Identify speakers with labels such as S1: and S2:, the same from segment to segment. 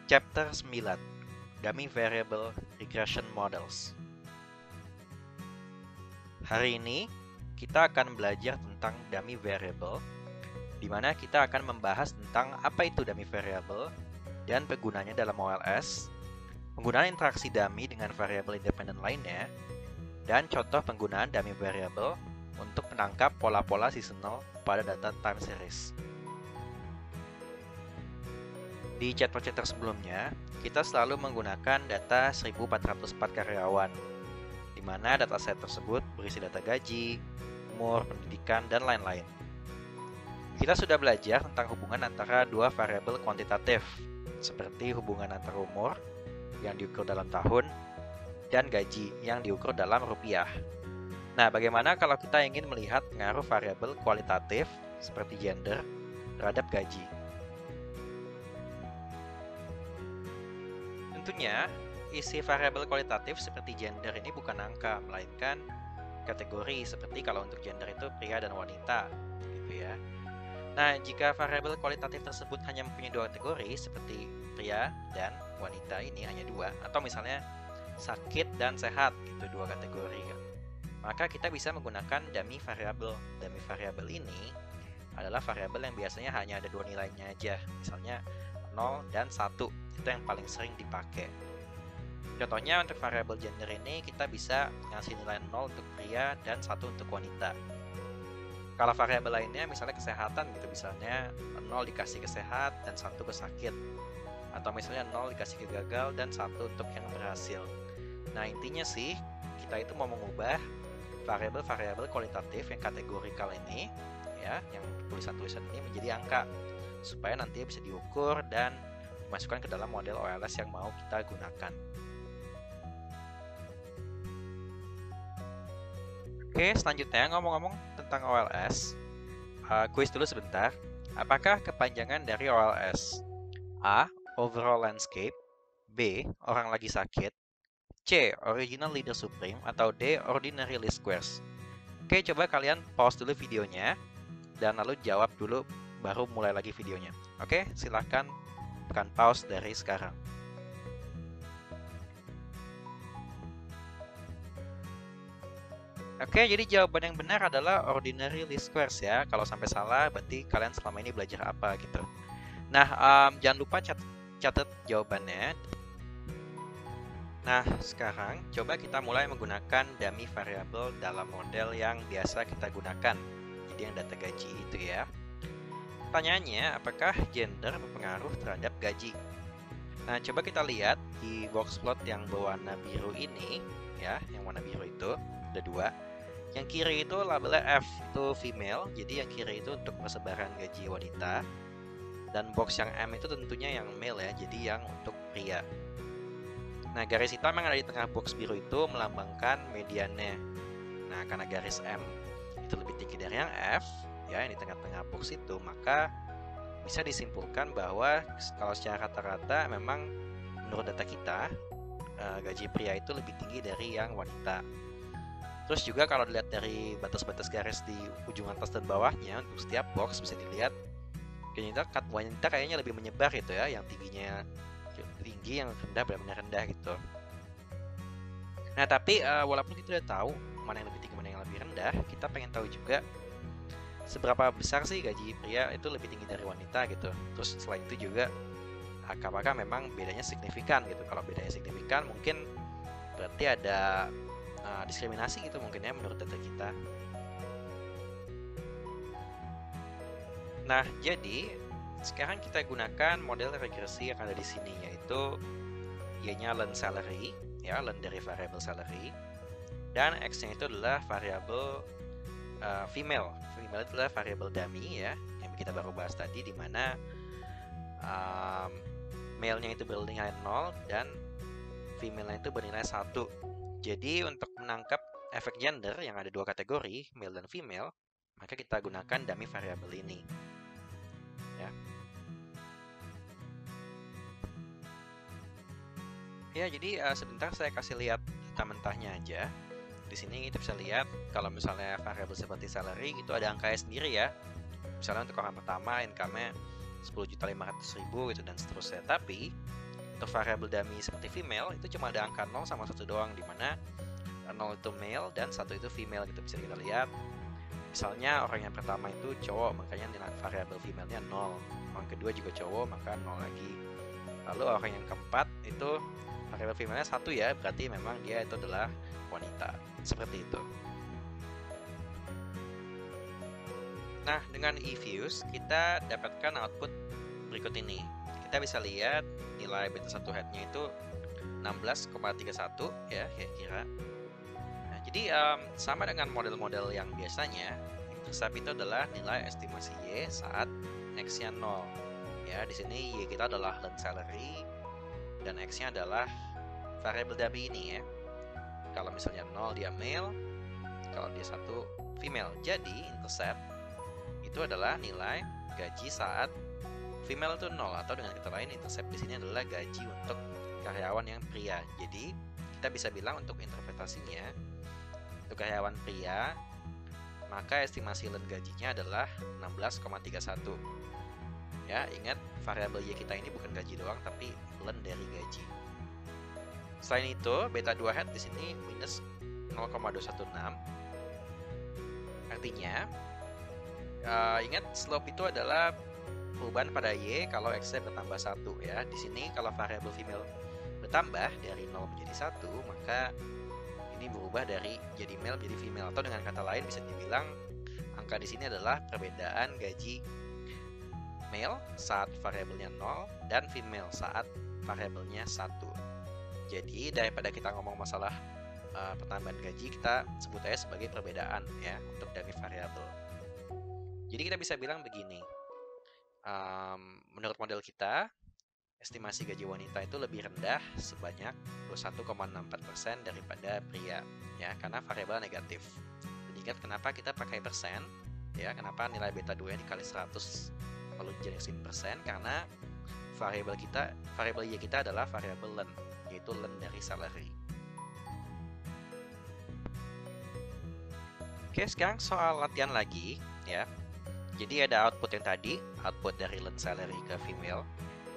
S1: Chapter 9 Dummy Variable Regression Models. Hari ini kita akan belajar tentang dummy variable, di mana kita akan membahas tentang apa itu dummy variable dan penggunanya dalam OLS, penggunaan interaksi dummy dengan variabel independen lainnya, dan contoh penggunaan dummy variable untuk menangkap pola-pola seasonal pada data time series. Di chapter-chapter sebelumnya, kita selalu menggunakan data 1404 karyawan, di mana dataset tersebut berisi data gaji, umur, pendidikan, dan lain-lain. Kita sudah belajar tentang hubungan antara dua variabel kuantitatif, seperti hubungan antara umur yang diukur dalam tahun dan gaji yang diukur dalam rupiah. Nah, bagaimana kalau kita ingin melihat pengaruh variabel kualitatif seperti gender terhadap gaji? Tentunya, isi variabel kualitatif seperti gender ini bukan angka, melainkan kategori, seperti kalau untuk gender itu pria dan wanita, gitu ya. Nah, jika variabel kualitatif tersebut hanya mempunyai dua kategori, seperti pria dan wanita ini hanya dua, atau misalnya sakit dan sehat, gitu dua kategori, maka kita bisa menggunakan dummy variable. Dummy variable ini adalah variabel yang biasanya hanya ada dua nilainya aja, misalnya 0 dan 1, itu yang paling sering dipakai. Contohnya untuk variabel gender ini kita bisa ngasih nilai 0 untuk pria dan 1 untuk wanita. Kalau variabel lainnya misalnya kesehatan gitu, misalnya 0 dikasih ke sehat dan 1 ke sakit. Atau misalnya 0 dikasih ke gagal dan 1 untuk yang berhasil. Nah, intinya sih kita itu mau mengubah variabel-variabel kualitatif yang kategorikal ini, ya, yang tulisan-tulisan ini menjadi angka, supaya nanti bisa diukur dan dimasukkan ke dalam model OLS yang mau kita gunakan. Oke, selanjutnya ngomong-ngomong tentang OLS, kuis dulu sebentar. Apakah kepanjangan dari OLS? A. Overall landscape. B. Orang lagi sakit. C. Original leader supreme. Atau D. Ordinary least squares. Oke, coba kalian pause dulu videonya dan lalu jawab dulu, baru mulai lagi videonya. Oke, silahkan tekan pause dari sekarang. Oke, jadi jawaban yang benar adalah ordinary least squares ya. Kalau sampai salah, berarti kalian selama ini belajar apa gitu. Nah, jangan lupa catat jawabannya. Nah, sekarang coba kita mulai menggunakan dummy variable dalam model yang biasa kita gunakan. Jadi yang data gaji itu ya. Pertanyaannya, apakah gender berpengaruh terhadap gaji? Nah, coba kita lihat di box plot yang berwarna biru ini, ya, yang warna biru itu ada dua. Yang kiri itu labelnya F, itu female, jadi yang kiri itu untuk persebaran gaji wanita. Dan box yang M itu tentunya yang male ya, jadi yang untuk pria. Nah, garis hitam yang ada di tengah box biru itu melambangkan mediannya. Nah, karena garis M itu lebih tinggi dari yang F, ya, yang di tengah-tengah box itu, maka bisa disimpulkan bahwa kalau secara rata-rata memang menurut data kita gaji pria itu lebih tinggi dari yang wanita. Terus juga kalau dilihat dari batas-batas garis di ujung atas dan bawahnya untuk setiap box bisa dilihat wanita kayaknya lebih menyebar gitu ya, yang tingginya tinggi, yang rendah benar-benar rendah gitu. Nah, tapi walaupun kita udah tahu mana yang lebih tinggi mana yang lebih rendah, kita pengen tahu juga seberapa besar sih gaji pria itu lebih tinggi dari wanita gitu. Terus selain itu juga apakah memang bedanya signifikan gitu. Kalau bedanya signifikan mungkin berarti ada diskriminasi gitu mungkin ya menurut data kita. Nah, jadi sekarang kita gunakan model regresi yang ada di sini, yaitu y-nya learn salary, ya, learn dari variable salary, dan x-nya itu adalah variable female. Female itu adalah variable dummy ya, yang kita baru bahas tadi, di mana male-nya itu bernilai 0 dan female-nya itu bernilai 1. Jadi untuk menangkap efek gender yang ada dua kategori, male dan female, maka kita gunakan dummy variable ini. Ya. Ya, jadi sebentar saya kasih lihat data mentahnya aja. Di sini kita bisa lihat kalau misalnya variabel seperti salary itu ada angkanya sendiri ya. Misalnya untuk orang pertama income-nya 10.500.000 gitu dan seterusnya. Tapi untuk variabel dummy seperti female itu cuma ada angka 0 sama 1 doang, dimana 0 itu male dan 1 itu female gitu. Bisa kita lihat misalnya orang yang pertama itu cowok, makanya nilai variabel female-nya 0. Orang kedua juga cowok, maka 0 lagi. Lalu orang yang keempat itu variabel female-nya 1 ya, berarti memang dia itu adalah wanita. Seperti itu. Nah, dengan eViews kita dapatkan output berikut ini. Kita bisa lihat nilai beta 1 head-nya itu 16,31 ya, kira-kira. Nah, jadi sama dengan model-model yang biasanya, intercept itu adalah nilai estimasi Y saat X-nya 0. Ya, di sini Y kita adalah learned salary dan X-nya adalah variabel dummy ini ya. Kalau misalnya 0 dia male, kalau dia 1 female. Jadi intercept itu adalah nilai gaji saat female itu 0, atau dengan kata lain intercept di sini adalah gaji untuk karyawan yang pria. Jadi kita bisa bilang untuk interpretasinya, untuk karyawan pria maka estimasi learned gajinya adalah 16,31. Ya, ingat variabel Y kita ini bukan gaji doang tapi learned dari gaji. Selain itu, beta 2 head di sini minus 0,216. Artinya ingat slope itu adalah perubahan pada Y kalau X-nya bertambah 1 ya. Di sini kalau variabel female bertambah dari 0 menjadi 1, maka ini berubah dari jadi male menjadi female, atau dengan kata lain bisa dibilang angka di sini adalah perbedaan gaji male saat variabelnya 0 dan female saat variabelnya 1. Jadi daripada kita ngomong masalah pertambahan gaji, kita sebut aja sebagai perbedaan ya untuk dari variabel. Jadi kita bisa bilang begini, menurut model kita, estimasi gaji wanita itu lebih rendah sebanyak 21,64% daripada pria, ya, karena variabel negatif. Dan ingat kenapa kita pakai persen, ya, kenapa nilai beta 2 dikali 100 lalu dijadikan persen, karena variabel Y kita adalah variabel learn, yaitu learn dari salary. Oke, sekarang soal latihan lagi, ya. Jadi ada output yang tadi, output dari learned salary ke female.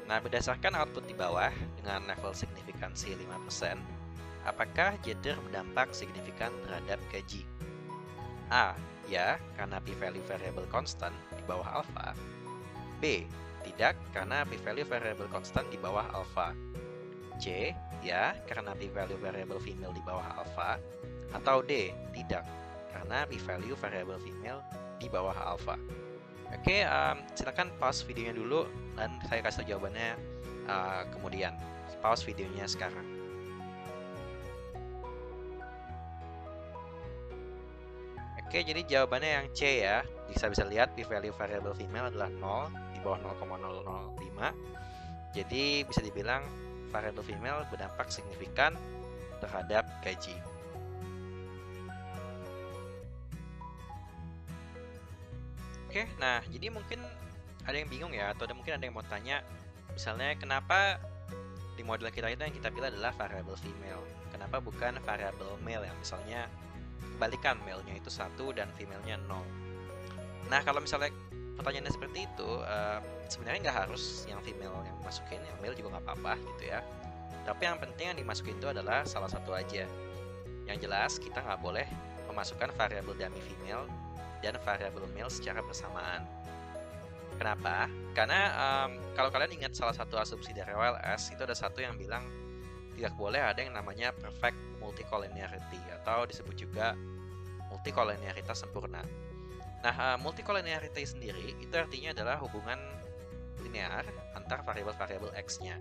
S1: Nah, berdasarkan output di bawah dengan level signifikansi 5%, apakah gender berdampak signifikan terhadap gaji? A. Ya, karena p-value variable constant di bawah alpha. B. Tidak, karena p-value variable constant di bawah alpha. C. Ya, karena p-value variable female di bawah alpha. Atau D. Tidak, karena p-value variable female di bawah alpha. Oke, silakan pause videonya dulu dan saya kasih jawabannya kemudian. Pause videonya sekarang. Oke, jadi jawabannya yang C ya. Bisa lihat p-value variable female adalah 0 di bawah 0,005. Jadi bisa dibilang variable female berdampak signifikan terhadap gaji. Oke, nah jadi mungkin ada yang bingung ya, atau mungkin ada yang mau tanya, misalnya kenapa di model kita itu yang kita pilih adalah variable female, kenapa bukan variable male yang misalnya kebalikan, male-nya itu 1 dan female-nya 0. Nah, kalau misalnya pertanyaannya seperti itu, sebenarnya nggak harus yang female yang masukin, yang male juga nggak apa-apa gitu ya. Tapi yang penting yang dimasukin itu adalah salah satu aja. Yang jelas kita nggak boleh memasukkan variable dummy female dan variable male secara bersamaan. Kenapa? Karena kalau kalian ingat salah satu asumsi dari OLS, itu ada satu yang bilang tidak boleh ada yang namanya perfect multicollinearity, atau disebut juga multicollinearitas sempurna. Nah, multicollinearity sendiri itu artinya adalah hubungan linear antar variabel-variabel X-nya.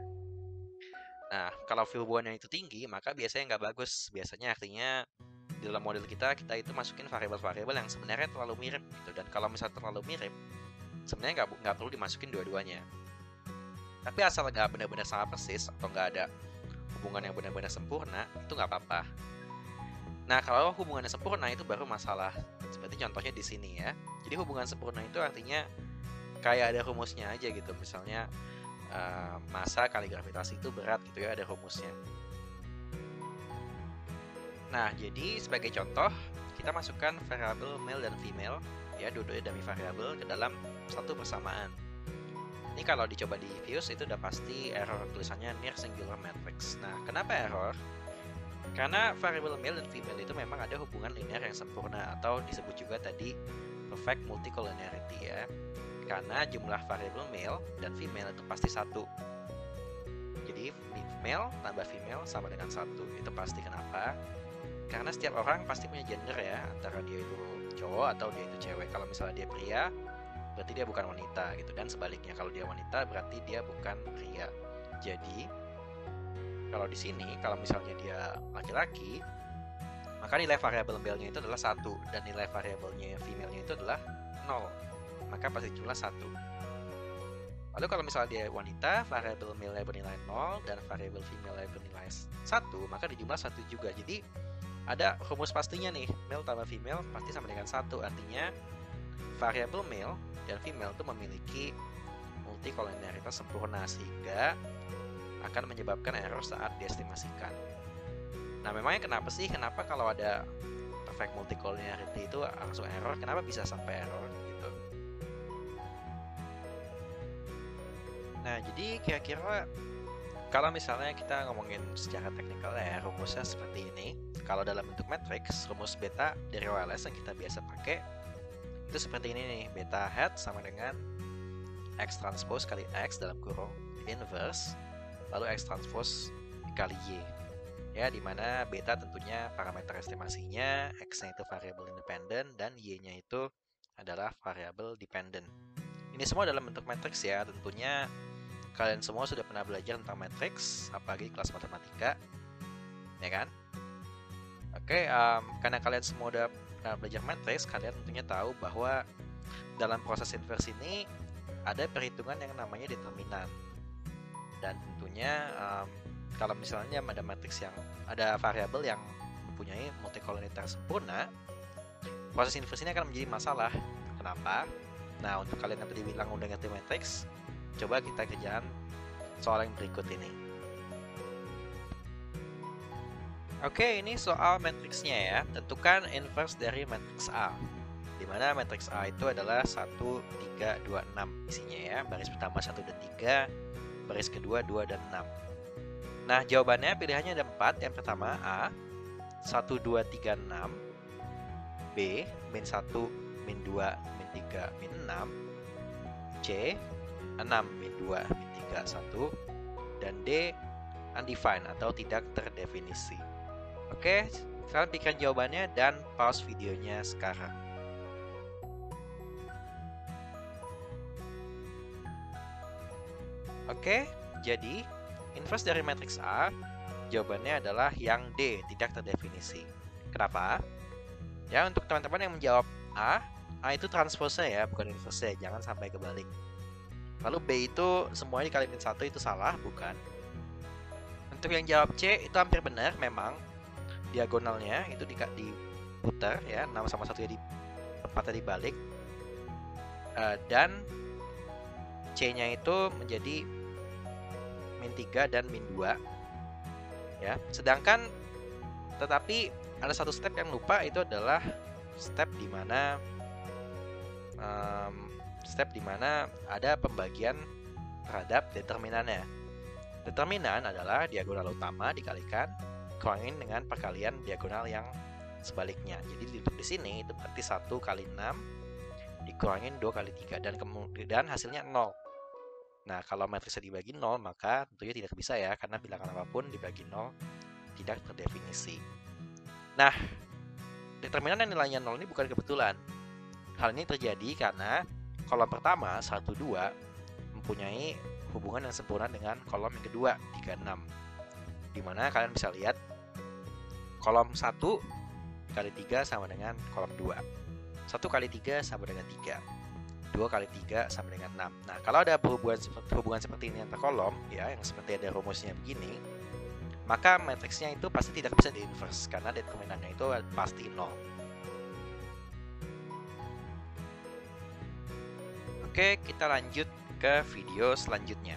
S1: Nah, kalau hubungannya itu tinggi, maka biasanya nggak bagus. Biasanya artinya di dalam model kita itu masukin variabel-variabel yang sebenarnya terlalu mirip gitu. Dan kalau misalnya terlalu mirip, sebenarnya nggak perlu dimasukin dua-duanya. Tapi asal nggak benar-benar sama persis atau nggak ada hubungan yang benar-benar sempurna, itu nggak apa-apa. Nah, kalau hubungannya sempurna itu baru masalah. Seperti contohnya di sini ya. Jadi hubungan sempurna itu artinya kayak ada rumusnya aja gitu. Misalnya massa kali gravitasi itu berat gitu ya, ada rumusnya. Nah, jadi sebagai contoh, kita masukkan variabel male dan female, ya, dua-duanya dummy variabel ke dalam satu persamaan. Ini kalau dicoba di views itu udah pasti error, tulisannya near singular matrix. Nah, kenapa error? Karena variable male dan female itu memang ada hubungan linear yang sempurna, atau disebut juga tadi perfect multicollinearity ya. Karena jumlah variable male dan female itu pasti satu. Jadi male tambah female sama dengan satu. Itu pasti. Kenapa? Karena setiap orang pasti punya gender ya, antara dia itu cowok atau dia itu cewek. Kalau misalnya dia pria, berarti dia bukan wanita gitu, dan sebaliknya kalau dia wanita berarti dia bukan pria. Jadi kalau di sini kalau misalnya dia laki-laki, maka nilai variabel male-nya itu adalah 1 dan nilai variabelnya female-nya itu adalah 0. Maka pasti jumlah 1. Lalu kalau misalnya dia wanita, variabel male-nya bernilai 0 dan variabel female-nya bernilai 1, maka dijumlah 1 juga. Jadi ada rumus pastinya nih, male tambah female pasti sama dengan 1. Artinya variabel male dan female itu memiliki multicollinearitas sempurna, sehingga akan menyebabkan error saat diestimasikan. Nah, memangnya kenapa sih? Kenapa kalau ada perfect multicollinearity itu langsung error? Kenapa bisa sampai error gitu? Nah, jadi kira-kira kalau misalnya kita ngomongin secara teknikal ya, rumusnya seperti ini. Kalau dalam bentuk matriks, rumus beta dari OLS yang kita biasa pakai itu seperti ini nih. Beta hat sama dengan X transpose kali X dalam kurung inverse, lalu X transpose kali Y. Ya, dimana beta tentunya parameter estimasinya, X-nya itu variabel independen, dan Y-nya itu adalah variabel dependent. Ini semua dalam bentuk matriks ya. Tentunya kalian semua sudah pernah belajar tentang matriks, apalagi kelas matematika, ya kan? Oke, karena kalian semua udah belajar matriks, kalian tentunya tahu bahwa dalam proses inverse ini ada perhitungan yang namanya determinan. Dan tentunya kalau misalnya ada matriks yang ada variabel yang mempunyai multicollinearitas sempurna, proses inverse ini akan menjadi masalah. Kenapa? Nah, untuk kalian yang tadi bilang udah ngerti matriks, coba kita kerjaan soal yang berikut ini. Oke, ini soal matriksnya ya. Tentukan inverse dari matriks A, di mana matriks A itu adalah 1, 3, 2, 6 isinya ya. Baris pertama 1 dan 3, baris kedua 2 dan 6. Nah, jawabannya pilihannya ada 4. Yang pertama A, 1, 2, 3, 6. B, min 1, min 2, min 3, min 6. C, 6, min 2, min 3, 1. Dan D, undefined atau tidak terdefinisi. Oke, kalian pikirkan jawabannya dan pause videonya sekarang. Oke, jadi inverse dari matriks A, jawabannya adalah yang D, tidak terdefinisi. Kenapa? Ya, untuk teman-teman yang menjawab A itu transpose ya, bukan inverse, jangan sampai kebalik. Lalu B itu semuanya dikali min 1 itu salah, bukan. Untuk yang jawab C itu hampir benar, memang diagonalnya itu diputar ya, 6 sama 1 ya tempatnya dibalik, dan C-nya itu menjadi min 3 dan min 2 ya. Sedangkan tetapi ada satu step yang lupa, itu adalah step dimana ada pembagian terhadap determinannya. Determinan adalah diagonal utama dikalikan kurangin dengan perkalian diagonal yang sebaliknya. Jadi untuk di sini itu berarti 1 kali 6 dikurangin 2 kali 3 dan kemudian hasilnya 0. Nah, kalau matriksnya dibagi 0 maka tentunya tidak bisa ya, karena bilangan apapun dibagi 0 tidak terdefinisi. Nah, determinan yang nilainya 0 ini bukan kebetulan. Hal ini terjadi karena kolom pertama 1, 2 mempunyai hubungan yang sempurna dengan kolom yang kedua 3, 6. Dimana kalian bisa lihat kolom 1 kali 3 sama dengan kolom 2. 1 kali 3 sama dengan 3. 2 kali 3 sama dengan 6. Nah, kalau ada hubungan seperti ini antar kolom ya, yang seperti ada rumusnya begini, maka matriksnya itu pasti tidak bisa di-inverse karena determinannya itu pasti 0. Oke, kita lanjut ke video selanjutnya.